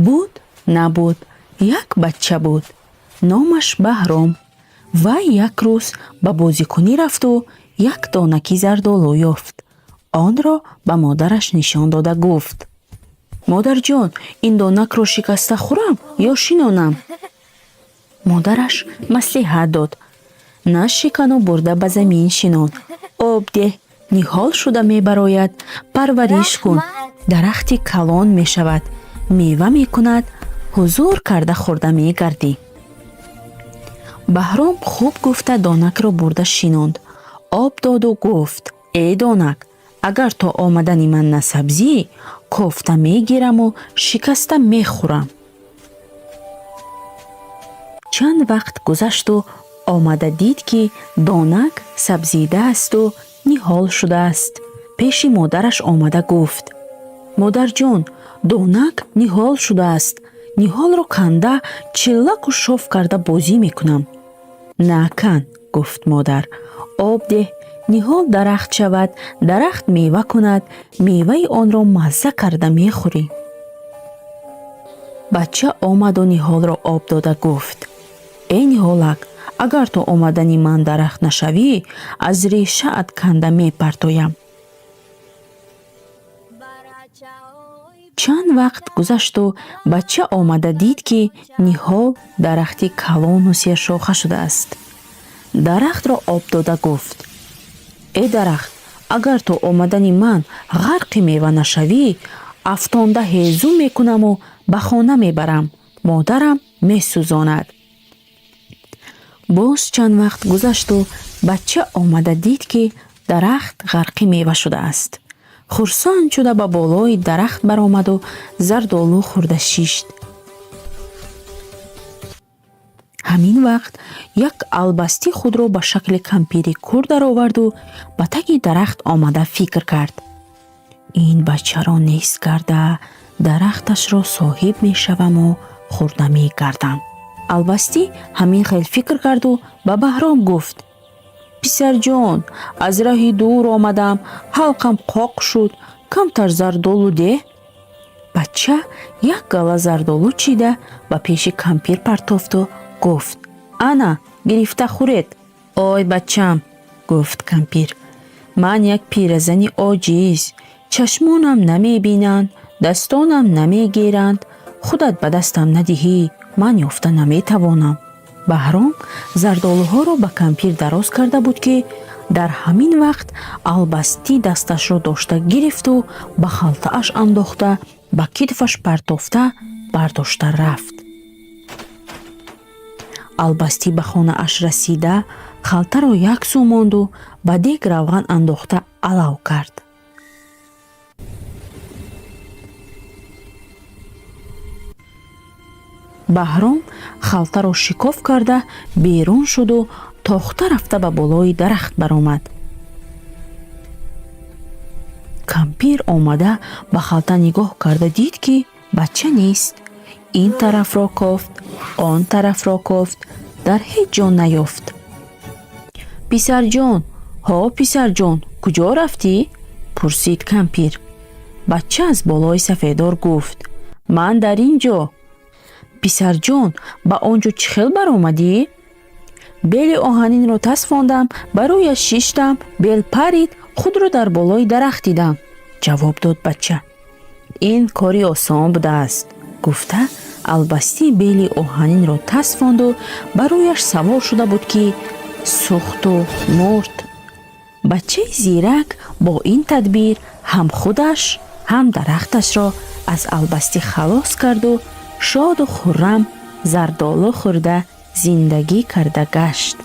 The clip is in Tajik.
буд набуд як бача буд, номаш Баҳром. Вай як рӯз ба бозикунӣ рафту як донаки зардолу ёфт. онро ба модараш нишон дода гуфт: модарҷон, ин донакро шикаста хӯрам ё шинонам? модараш маслиҳат дод: нашикану бурда ба замин шинон, об деҳ, ниҳол шуда мебарояд, парвариш кун, дарахти калон мешавад, мева мекунад, ҳузур карда хӯрда мегардӣ. Баҳром хуб гуфта донакро бурда шинонд, об доду гуфт: эй донак, агар то омадани ман насабзӣ, кофта мегираму шикаста мехӯрам. чанд вақт гузашту омада дид ки донак сабзидаасту ниҳол шудааст. пеши модараш омада гуфт: модарҷон, донак ниҳол шудааст, ниҳолро канда чиллаку шоф карда бозӣ мекунам. накан, гуфт модар, об деҳ, ниҳол дарахт шавад, дарахт мева кунад, меваи онро мазза карда мехӯрӣ. бача омаду ниҳолро об дода гуфт: эй ниҳолак, агар то омадани ман дарахт нашавӣ, аз решаат канда мепартоям. чанд вақт гузашту бача омада дид ки ниҳол дарахти калону сершоха шудааст. дарахтро об дода гуфт: эй дарахт, агар то омадани ман ғарқи мева нашавӣ, афтонда ҳезу мекунаму ба хона мебарам, модарам месӯзонад. боз чанд вақт гузашту бача омада дид ки дарахт ғарқи мева шудааст. хурсанд шуда ба болои дарахт баромаду зардолу хӯрда шишт. ҳамин вақт як албасти худро ба шакли кампири кур дароварду ба таги дарахт омада фикр кард: ин бачаро нест карда, дарахташро соҳиб мешаваму хӯрда мегардам. албасти ҳамин хел фикр карду ба Баҳром гуфт: писарҷон, аз раҳи дур омадам, ҳалқам қоқ шуд, камтар зардолу деҳ. бача як гала зардолу чида ба пеши кампир партофту гуфт: ана, гирифта хӯред. ой бачам, гуфт кампир, ман як пиразани оҷиз, чашмонам намебинанд, дастонам намегиранд, худат ба дастам надиҳӣ, ман ёфта наметавонам. баҳром зардолуҳоро ба кампир дароз карда буд ки дар ҳамин вақт албасти дасташро дошта гирифту ба халтааш андохта, ба китфаш партофта бардошта рафт. албасти ба хонааш расида, халтаро як сӯ монду ба дег равған андохта алав кард. баҳром халтаро шикоф карда берун шуду тохта рафта ба болои дарахт баромад. кампир омада ба халта нигоҳ карда дид ки бача нест. ин тарафро кофт, он тарафро кофт, дар ҳеҷ ҷо наёфт. писарҷон, ҳо писарҷон, куҷо рафтӣ? пурсид кампир. бача аз болои сафедор гуфт: ман дар ин ҷо. писарҷон, ба он ҷо чӣ хел баромадӣ? бели оҳанинро тасфондам, ба рӯяш шиштам, бел парид, худро дар болои дарахт дидам, ҷавоб дод бача. ин кори осон будааст, гуфта албасти бели оҳанинро тасфонду ба рӯяш савор шуда буд ки сӯхту мурд. бачаи зирак бо ин тадбир ҳам худаш, ҳам дарахташро аз албасти халос карду шоду хуррам зардолу хӯрда зиндагӣ карда гашт.